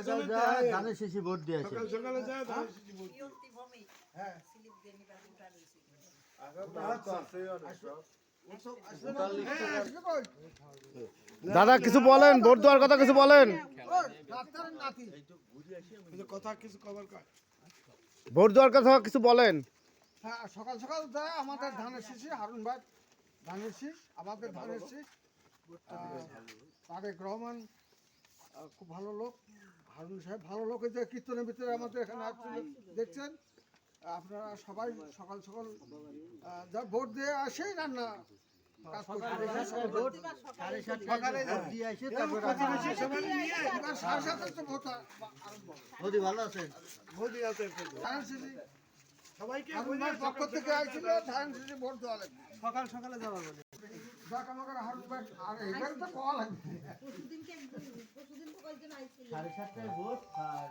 সকাল যায় ধানের শীষে ভোট দিয়ে আসে। সকালে যায় ধানের শীষে ভোট দিয়ে। হ্যাঁ দাদা কিছু বলেন, ভোট দেওয়ার কথা কিছু বলেন। কথা কিছু কবার কয়। ভোট দেওয়ার কথা কিছু বলেন। হ্যাঁ সকাল সকাল যায় আমাদের ধানের শীষে হারুন ভাই ধানের শীষ আমাদের ধানের শীষ তারেক রহমান খুব ভালো লোক হারুন সাহেব ভালো লোক এই যে কীর্তনের ভিতরে আমাদের এখানে আসছিলেন দেখছেন আপনারা সবাই সকাল সকাল যা ভোট দিয়ে আসে রান্না কাজ করতে সকালে ভোট দিয়ে আসে তারপর প্রতিবেশী সবাই নিয়ে এবার সাড়ে সাতটায় তো ভোট আরম্ভ মোদি ভালো আছেন? মোদি আছে ধানের শীষে সবাইকে হারুন ভাই পক্ষ থেকে আসছিল ধানের শীষে ভোট দেওয়া লাগবে সকাল সকালে যাওয়া বলে। যাক আমাকে হারুন ভাই আর এইবার তো পাওয়া লাগবে পরশুদিন তো কয়েকজন আইছিল। 7:30টায় ভোট আর